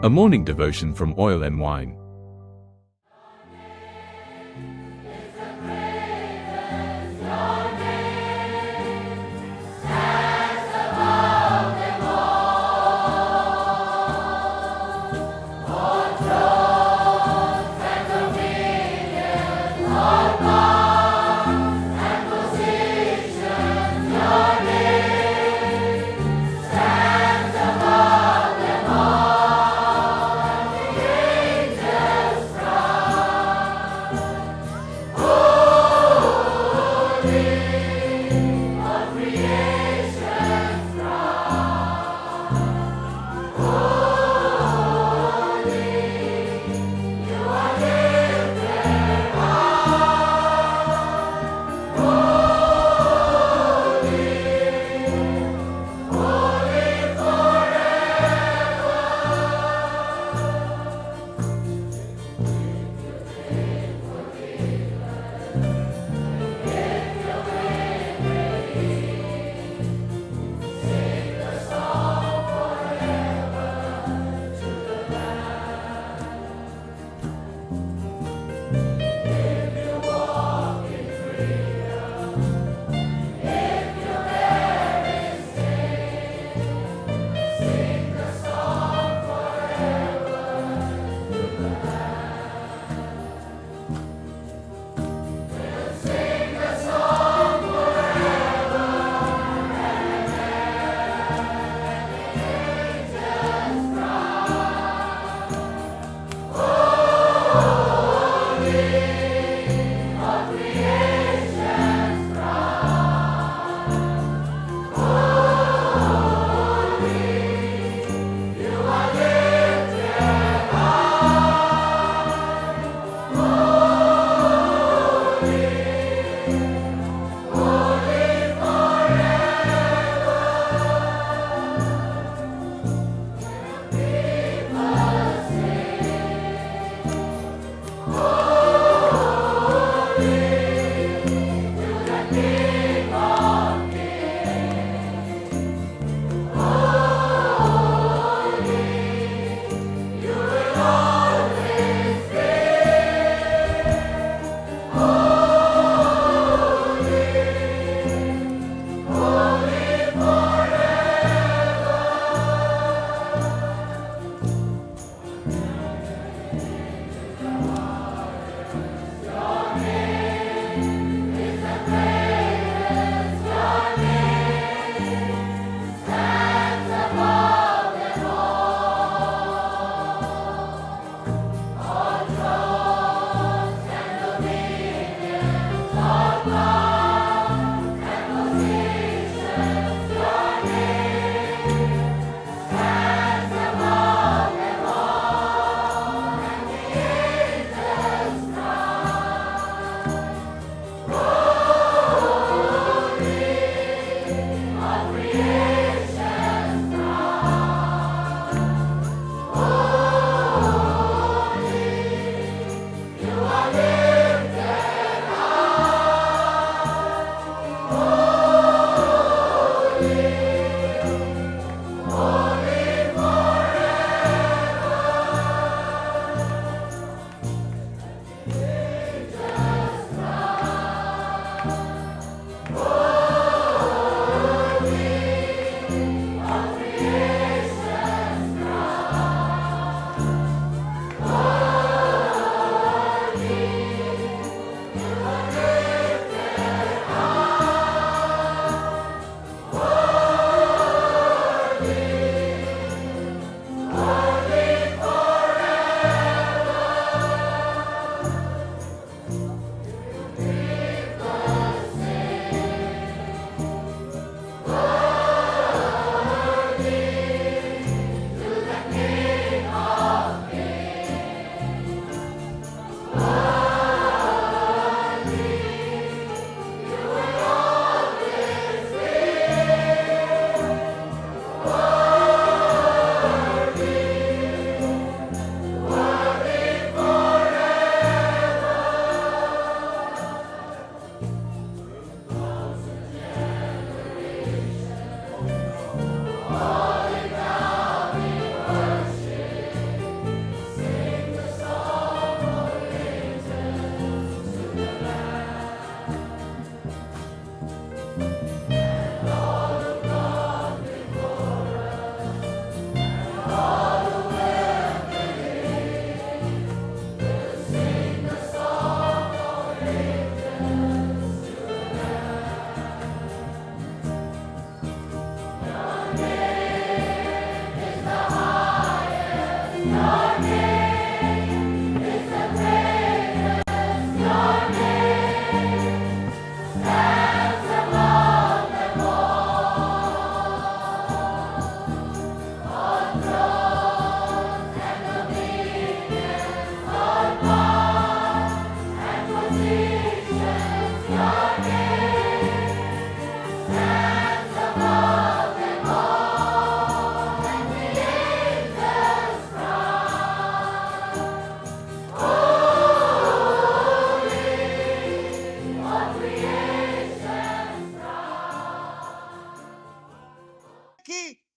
A morning devotion from Oil and Wine.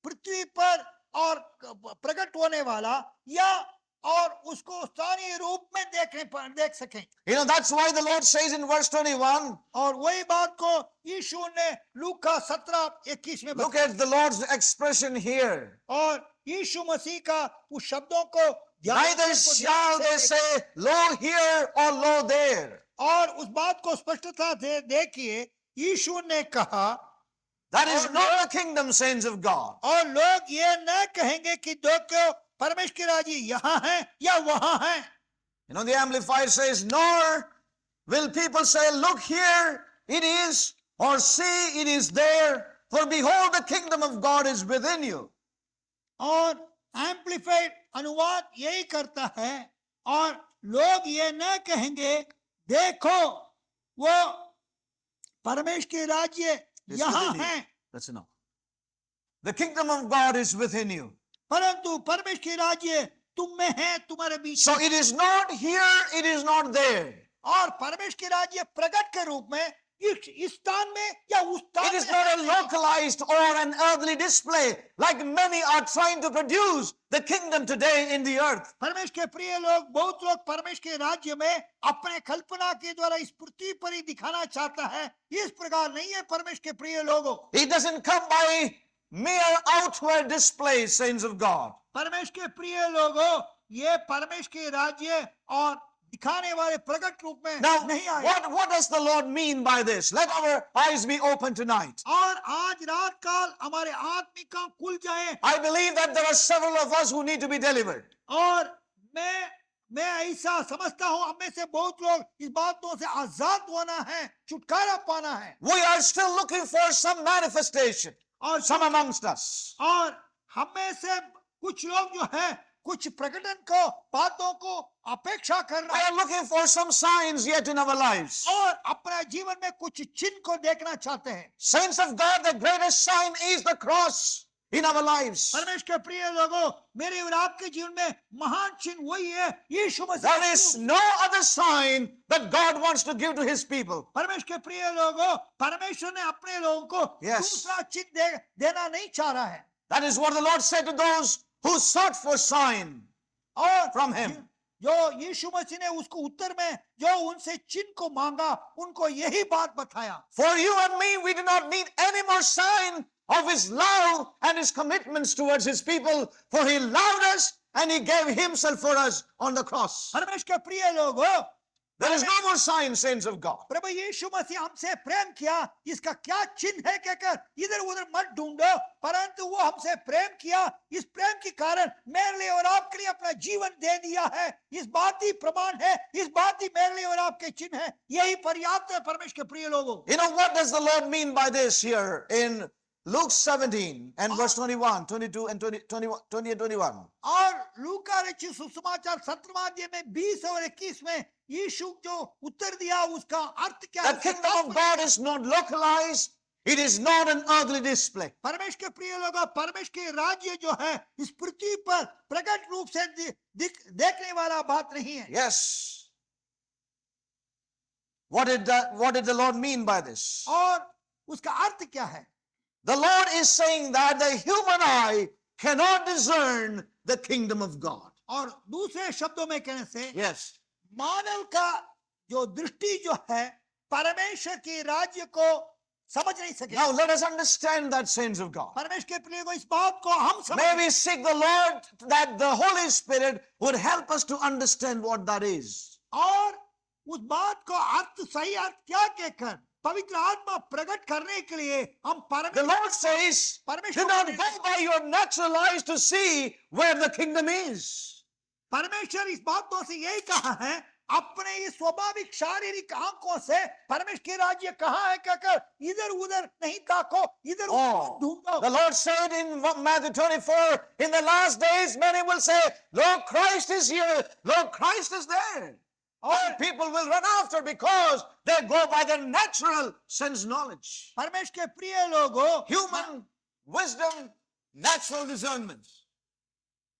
पृथ्वी पर और प्रकट होने वाला या और उसको स्थानीय रूप में देख सकें। You know, that's why the Lord says in verse 21, और वही बात को यीशु ने लूका 17:21 में look बताया। at the Lord's expression here. और यीशु मसीह का उस शब्दों को Neither shall they say, lo here or lo there. और उस बात को स्पष्टता से देखिए, यीशु ने कहा That is not the kingdom, saints of God. और लोग ये न कहेंगे कि देखो परमेश्वर के राज्य यहाँ है या वहाँ है। You know, the Amplified says, nor will people say, look here, it is, or see, it is there, for behold, the kingdom of God is within you. और एम्प्लीफाइड अनुवाद यही करता है, और लोग ये न कहेंगे देखो वो परमेश्वर के राज्य यहाँ है। Listen now. The kingdom of God is within you. परंतु परमेश्वर के राज्य तुम में है, तुम्हारे बीच। So it is not here, it is not there. और परमेश्वर के राज्य प्रकट के रूप में इस स्थान में या उस स्थान It is not a localized or an earthly display like many are trying to produce the kingdom today in the earth. परमेश्वर के प्रिय लोग, बहुत लोग परमेश्वर के राज्य में अपने कल्पना के द्वारा इस पृथ्वी पर ही दिखाना चाहता है। इस प्रकार नहीं है परमेश्वर के प्रिय लोगों। It doesn't come by mere outward displays, saints of God. परमेश्वर के प्रिय लोगों, ये परमेश्वर के राज्य और दिखाने वाले प्रकट रूप में Now, नहीं आए। what does the Lord mean by this? Let our eyes be open tonight. और आज रात काल हमारे आत्मिक कान खुल जाए। I believe that there are several of us who need to be delivered. और मैं ऐसा समझता हूं, हम में से बहुत लोग इस बातों से आजाद होना है, छुटकारा पाना है। We are still looking for some manifestation, और some amongst us. और हम में से कुछ लोग जो है कुछ प्रकटन को, बातों को अपेक्षा कर We रहे हैं are looking for some signs yet in our lives. और अपने जीवन में कुछ चिन्ह को देखना चाहते हैं। Saints of God, the greatest sign is the cross in our lives. परमेश्वर के प्रिय लोगों, मेरे और आपके जीवन में महान चिन्ह वही है, यीशु मसीह। There is no other sign that God wants to give to his people. परमेश्वर के प्रिय लोगों, परमेश्वर ने अपने लोगों को Yes. दूसरा चिन्ह देना नहीं चाह रहा है। That is what the Lord said to those who sought for sign और from him. जो यीशु मसीह ने उसको उत्तर में जो उनसे चिन्ह को मांगा, उनको यही बात बताया। For you and me, we do not need any more sign of his love and his commitments towards his people, for he loved us and he gave himself for us on the cross. परमेश्वर के प्रिय लोगों, There is no more sign, saints of God. प्रभु यीशु मसीह हमसे प्रेम किया, इसका क्या चिन्ह है कहकर इधर उधर मत ढूंढो, परंतु वो हमसे प्रेम किया, इस प्रेम के कारण मेरे लिए और आपके लिए अपना जीवन दे दिया है। इस बात ही प्रमाण है, इस बात ही मेरे लिए और आपके चिन्ह है। यही पर्याप्त है परमेश्वर के प्रिय लोगों। You know, what does the Lord mean by this here in Luke 17 and verse 21, 22 and 20 and 21? और लूका रचित सुसमाचार 17वां अध्याय में 20 और 21 में यीशु जो उत्तर दिया, उसका अर्थ क्या है? The kingdom of God is not localized. It is not an earthly display. परमेश्वर के प्रिय लोगों, परमेश्वर के राज्य जो है इस पृथ्वी पर प्रकट रूप से देखने वाला बात नहीं है। Yes. What did the Lord mean by this? और उसका अर्थ क्या है? The Lord is saying that the human eye cannot discern the kingdom of God. और दूसरे शब्दों में कहने से Yes. मानव का जो दृष्टि जो है परमेश्वर के राज्य को समझ नहीं सके। Now let us understand that, saints of God. परमेश्वर के प्रिय को इस बात को हम May समझ, we seek the Lord that the Holy Spirit would help us to understand what that is. और उस बात को अर्थ, सही अर्थ क्या कहकर पवित्र आत्मा प्रकट करने के लिए हम The Lord says, do not go by your natural eyes to see where the kingdom is. परमेश्वर इस बातों से यही कहा है, अपने इस स्वाभाविक शारीरिक आंखों से परमेश्वर के राज्य कहाँ है कहकर इधर उधर नहीं ताको, इधर उधर ढूंढो। The Lord said in Matthew 24, in the last days many will say, Lord, Christ is here, Lord, Christ is there. All people will run after because they go by their natural sense knowledge. परमेश्वर के प्रिय लोगों, Human wisdom, natural discernment.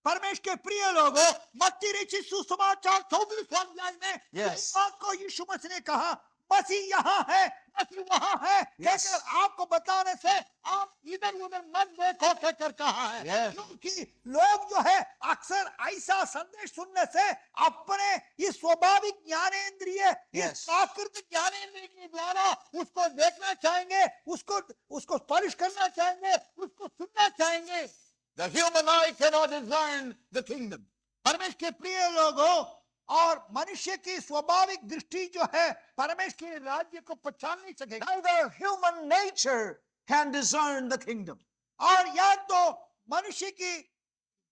परमेश्वर के प्रिय लोगों, मत्ती रचित सुसमाचार 24वां अध्याय में Yes. इस बात को यीशु मसीह ने कहा, मसीह यहाँ है, मसीह वहां है Yes. कहकर आपको बताने से आप इधर उधर मत देखो कहकर कहा है। Yes. क्योंकि लोग जो है अक्सर ऐसा संदेश सुनने से अपने इस स्वाभाविक ज्ञानेंद्रिय, इस Yes. प्राकृतिक ज्ञानेंद्रिय के द्वारा उसको देखना चाहेंगे, उसको स्पर्श करना चाहेंगे, उसको सुनना चाहेंगे। The human eye cannot discern the kingdom. परमेश्वर के प्रिय लोगों, और मनुष्य की स्वाभाविक दृष्टि जो है परमेश्वर के राज्य को पहचान नहीं सकेगा। Neither human nature can discern the kingdom. और या तो मनुष्य की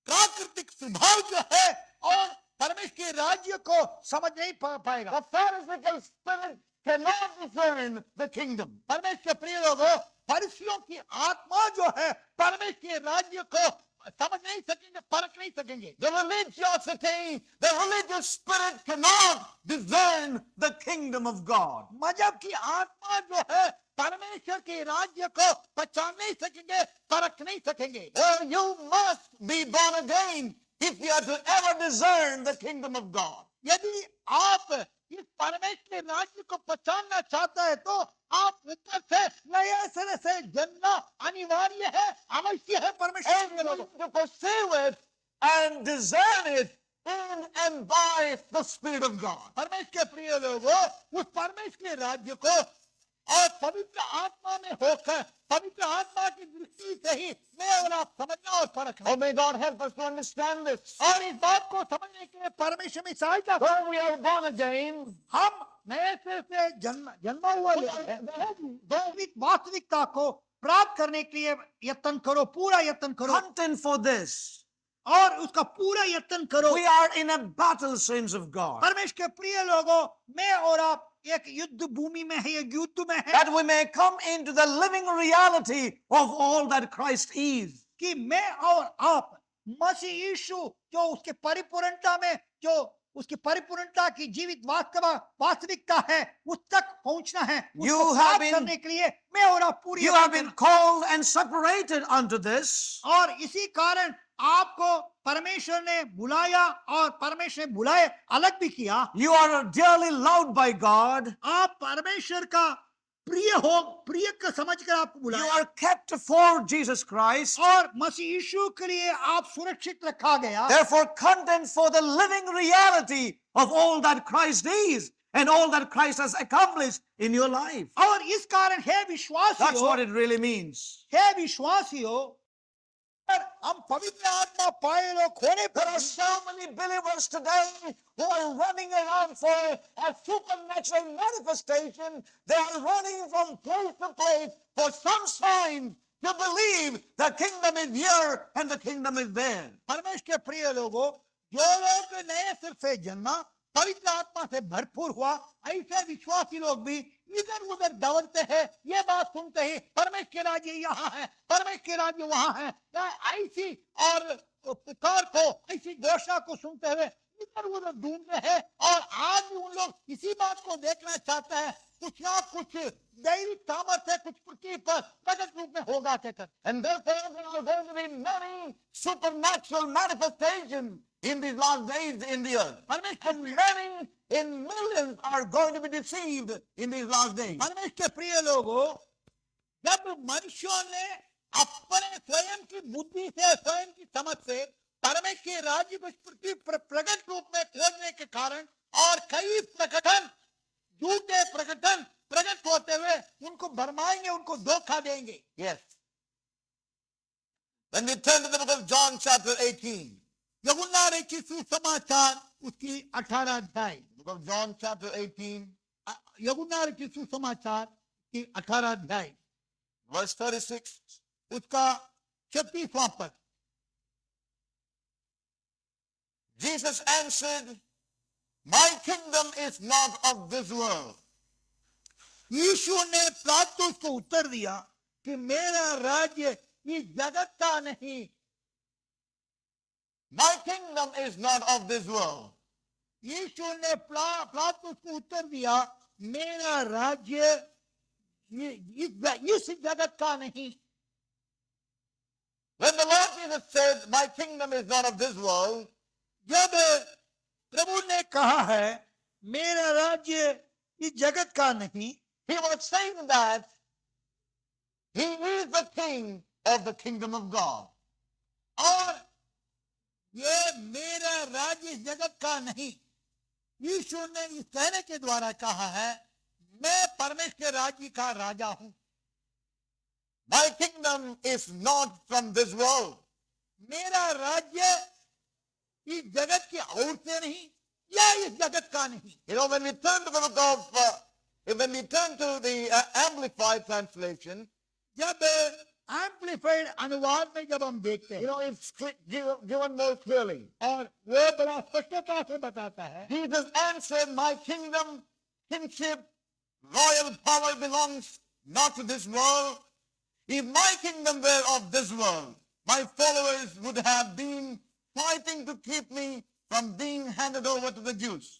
प्राकृतिक स्वभाव जो है और परमेश्वर के राज्य को समझ नहीं पाएगा। The Pharisaical spirit cannot discern the kingdom. परमेश्वर के प्रिय लोगों, फरिसियों की आत्मा जो है परमेश्वर के राज्य को समझ नहीं सकेंगे, परख नहीं सकेंगे। The religiosity, the religious spirit cannot discern the kingdom of God. मजहब की आत्मा जो है परमेश्वर के राज्य को पहचान नहीं सकेंगे, परख नहीं सकेंगे। Well, you must be born again if you are to ever discern the kingdom of God. यदि आप इस परमेश्वर के राज्य को पहचानना चाहते हैं तो आप ऊपर से नए सिरे से जन्मना अनिवार्य है, अवश्य है। परमेश्वर के And लोगों, to pursue it and discern it in and by the Spirit of God. परमेश्वर के प्रिय लोगों, उस परमेश्वर के राज्य को और पवित्र आत्मा में होकर, पवित्र आत्मा की दृष्टि से ही मैं और आप समझना और परखना। Oh, may God help us to understand this. और इस बात को समझने के लिए परमेश्वर में सहायता करें। When we are born again, हम नए सिरे से जन्मा हुआ लोग हैं। वास्तविकता को प्राप्त करने के लिए यत्न करो, पूरा यत्न करो contend for this. और उसका पूरा यत्न करो। We are in a battle, saints of God, परमेश्वर के प्रिय लोगों, मैं और आप एक युद्ध भूमि में है, एक युद्ध में है, that we may come into the living reality of all that Christ is. कि मैं और आप मसीह यीशु जो उसके परिपूर्णता में, जो उसकी परिपूर्णता की जीवित वास्तविकता है, उस तक पहुंचना है। You उसको have प्राप्त been- करने के लिए मैं और आप पूरी You have been called and separated unto this. और इसी कारण आपको परमेश्वर ने बुलाया और परमेश्वर ने बुलाए अलग भी किया। You are dearly loved by God. आप परमेश्वर का प्रिय हो, प्रिय का समझकर आपको You बुलाया are kept for Jesus Christ. और मसीह यीशु के लिए आप सुरक्षित रखा गया। Therefore, contend for the living reality of all that Christ is and all that Christ has accomplished in your life. और इस कारण है That's विश्वासियों, what it really means. है विश्वासियों, और हम पवित्र आत्मा पाए लोग होने There पर are so many believers today who are running around for a supernatural manifestation. They are running from place to place for some sign to believe the kingdom is here and the kingdom is there. परमेश्वर के प्रिय लोगों, जो लोग नए सिर से जन्मा, पवित्र आत्मा से भरपूर हुआ, ऐसे विश्वासी लोग भी इधर उधर दौड़ते हैं, ये बात सुनते ही परमेश्वर के राज्य यहाँ है, परमेश्वर के राज्य वहां है, ऐसी और पुकार को, ऐसी घोषणा को सुनते हुए इधर उधर ढूंढते हैं। और आज भी उन लोग इसी बात को देखना चाहते हैं, कुछ ना कुछ दैविक सामर्थ्य कुछ पृथ्वी पर प्रकट रूप में होगा कहकर। And therefore there are going to be many supernatural manifestations in these last days in the earth. And many in millions are going to be deceived in these last days. परमेश्वर के प्रिय लोगों, जब मनुष्यों ने अपने स्वयं की बुद्धि से, स्वयं की समझ से परमेश्वर के राज्य को इस पृथ्वी पर प्रकट रूप में खोजने के कारण और कई प्रकटन, झूठे प्रकटन प्रकट होते हुए उनको भरमाएंगे, उनको धोखा देंगे। Yes. When we turn to the book of John chapter 18, यूहन्ना रचित सुसमाचार उसकी 18 अध्याय, book of John chapter 18, यूहन्ना रचित सुसमाचार की 18 अध्याय, verse 36. उसका 36वां पद। Jesus answered, my kingdom is not of this world. यीशु ने पिलातुस को उत्तर दिया कि मेरा राज्य इस जगत का नहीं। My kingdom is not of this world. यीशु ने पिलातुस को उत्तर दिया, मेरा राज्य इस जगत का नहीं। When the Lord Jesus said, my kingdom is not of this world, जब प्रभु ने कहा है मेरा राज्य इस जगत का नहीं। He was saying that he is the king of the kingdom of God. और ये मेरा राज्य इस जगत का नहीं, यीशु ने इस कहने के द्वारा कहा है, मैं परमेश्वर के राज्य का राजा हूं। My kingdom is not from this world. मेरा राज्य इस जगत की ओर से नहीं या इस जगत का नहीं। You know, when we turn to the book of, when we turn to the Amplified translation, जब एम्पलीफाइड अनुवाद में जब हम देखते you हैं, know, it's given more clearly. और वो बड़ा स्पष्टता से बताता है, Jesus answered, my kingdom, kingship, royal power belongs not to this world. If my kingdom were of this world, my followers would have been fighting to keep me from being handed over to the Jews.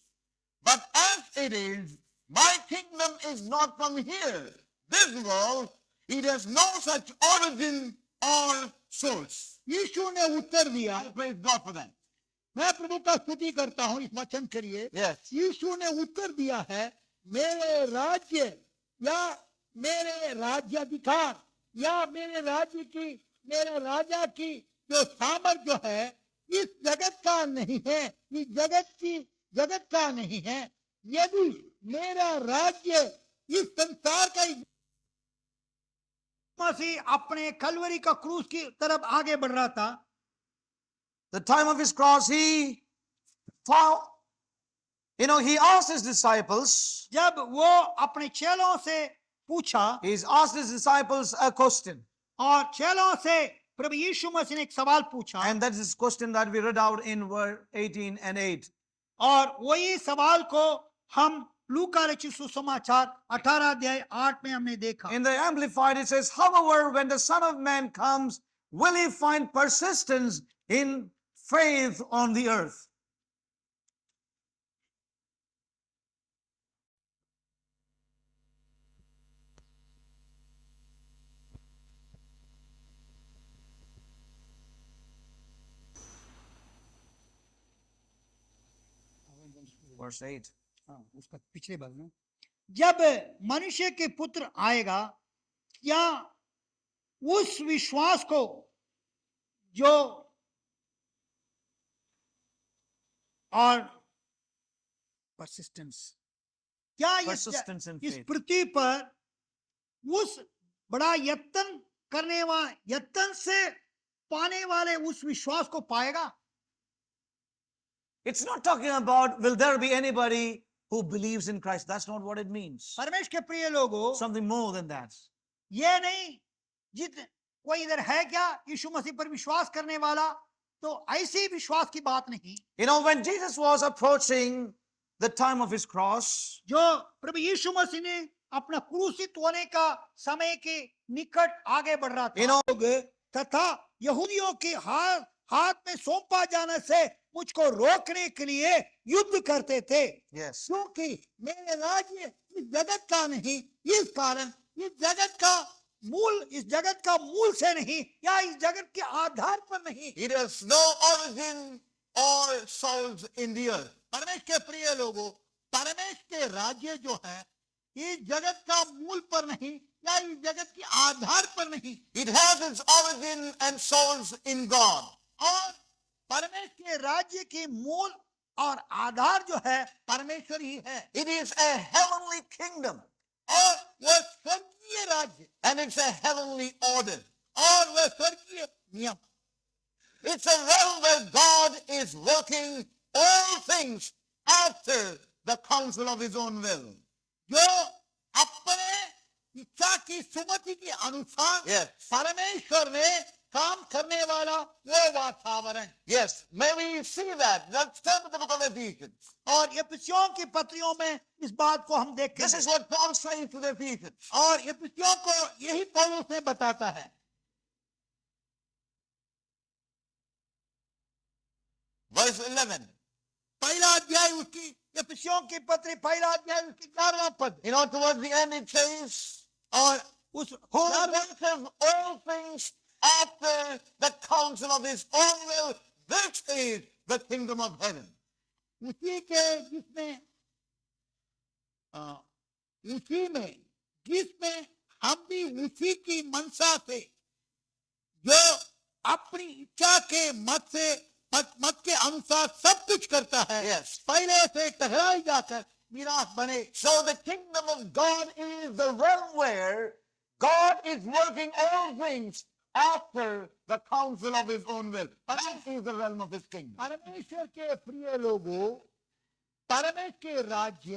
But as it is, my kingdom is not from here, this world. It has no such origin or source. यीशु ने उत्तर दिया, I praise God for that. मैं प्रभु का स्तुति करता हूं इस वचन के लिए। Yes. यीशु ने उत्तर दिया है, मेरे राज्य या मेरे राज्याधिकार या मेरे राज्य की, मेरे राजा की जो सामर्थ जो है इस जगत का नहीं है, इस जगत का नहीं है। यदि मेरा राज्य इस संसार का, मसीह अपने कलवरी का क्रूस की तरफ आगे बढ़ रहा था। The time of his cross, he found, he asked his disciples, जब वो अपने चेलों से पूछा, he's asked his disciples a question. और चेलों से प्रभु यीशु मसीह ने एक सवाल पूछा, And that is this question that we read out in verse 18 and 8. और वही सवाल को हम लूका रचित सुसमाचार 18 अध्याय 8 में हमने देखा। In the Amplified, it says, however, when the Son of Man comes, will he find persistence in faith on the earth? Verse 8. उसका पिछले भाग में, जब मनुष्य के पुत्र आएगा, क्या उस विश्वास को जो और परसिस्टेंस, क्या Persistence in इस faith. पृथ्वी पर उस बड़ा यत्न से पाने वाले उस विश्वास को पाएगा? It's not talking about will there be anybody who believes in Christ. That's not what it means. परमेश्वर के प्रिय लोगों, Something more than that. ये नहीं कोई इधर है क्या यीशु मसीह पर विश्वास करने वाला, तो ऐसी विश्वास की बात नहीं। When Jesus was approaching the time of his cross, जो प्रभु यीशु मसीह ने अपना क्रूसित होने का समय के निकट आगे बढ़ रहा था, लोग तथा यहूदियों के हाथ में सौंपा जाने से मुझको रोकने के लिए युद्ध करते थे। yes, क्योंकि मेरे राज्य इस जगत का नहीं, इस कारण इस जगत का मूल से नहीं या इस जगत के आधार पर नहीं। it has no origin or source in the earth. परमेश्वर के प्रिय लोगों, परमेश्वर के राज्य जो है इस जगत का मूल पर नहीं या इस जगत के आधार पर नहीं। It has its origin and source in God. और परमेश्वर के राज्य के मूल और आधार जो है परमेश्वर ही है। It is a heavenly kingdom और वह स्वर्गीय राज्य, and it's a heavenly order. और वह स्वर्गीय नियम। It's a realm where God is working all things after the counsel of his own will. जो अपने इच्छा की सुमति के अनुसार Yes. परमेश्वर ने काम करने वाला वो वातावरण। Yes, may we see that. Let's turn to the book of Ephesians. और एफिसियों की पत्रियों में इस बात को हम देखें। This is what Paul says to the Ephesians. और एफिसियों को यही पौलुस ने बताता है। Verse 11. पहला अध्याय उसकी, एफिसियों की पत्री पहला अध्याय उसकी 11वां पद। Towards the end it says, और उस who worketh all things after the counsel of his own will. This is the kingdom of heaven. उसी के जिसने उसी में, जिसमें हम भी उसी की मनसा से, जो अपनी इच्छा के मत के अनुसार सब कुछ करता है, Yes. पहले से टकराई जाकर मीरास बने। So the kingdom of God is the realm where God is working all things after the counsel of his own will. That is the realm of his kingdom. परमेश्वर के प्रिय लोगों, परमेश्वर के राज्य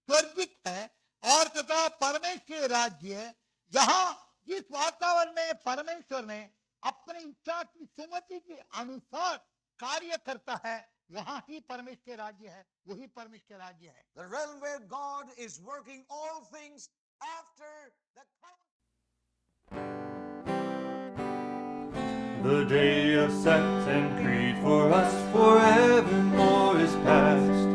स्वर्गिक है, और तथा परमेश्वर के राज्य जहां जिस वातावरण में परमेश्वर ने अपनी इच्छा की सुमति के अनुसार कार्य करता है, वहां ही परमेश्वर के राज्य है, वही परमेश्वर के राज्य है। The realm where God is working all things after the The day of sect and creed for us forevermore is past.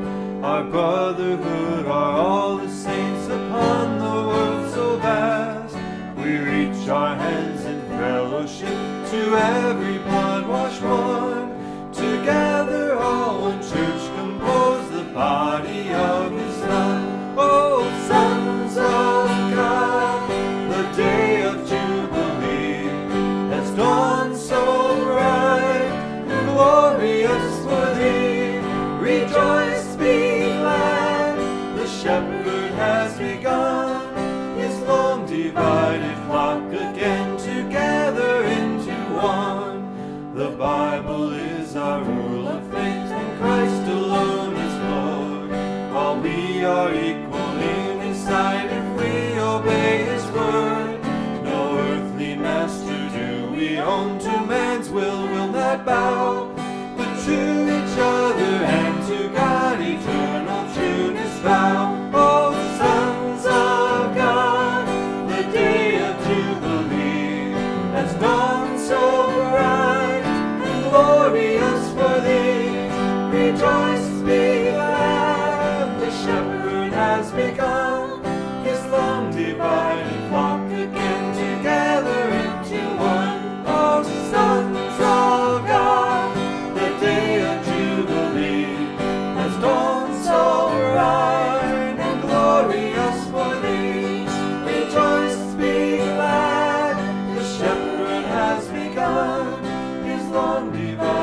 Our brotherhood are all the saints upon the world so vast. We reach our hands in fellowship to every blood-washed one. Together all one church compose the body of his Son. Oh, sons of God, the day of Jubilee has dawned so bright and glorious for thee. Rejoice, be glad, the shepherd has begun his long divided flock again together into one. The Bible is our rule of faith, and Christ alone is Lord. While we are equal in his sight if we obey his word. No earthly master do we own, to man's will not bow, but to each other and to God eternal trueness vow. Oh, sons of God, the day of Jubilee has dawned so bright and glorious for thee. Rejoice, be glad, the shepherd has begun his long divided flock again together into one. Oh, sons of God, the day of Jubilee has dawned so bright and glorious for thee. Rejoice, be glad, the shepherd has begun his long divided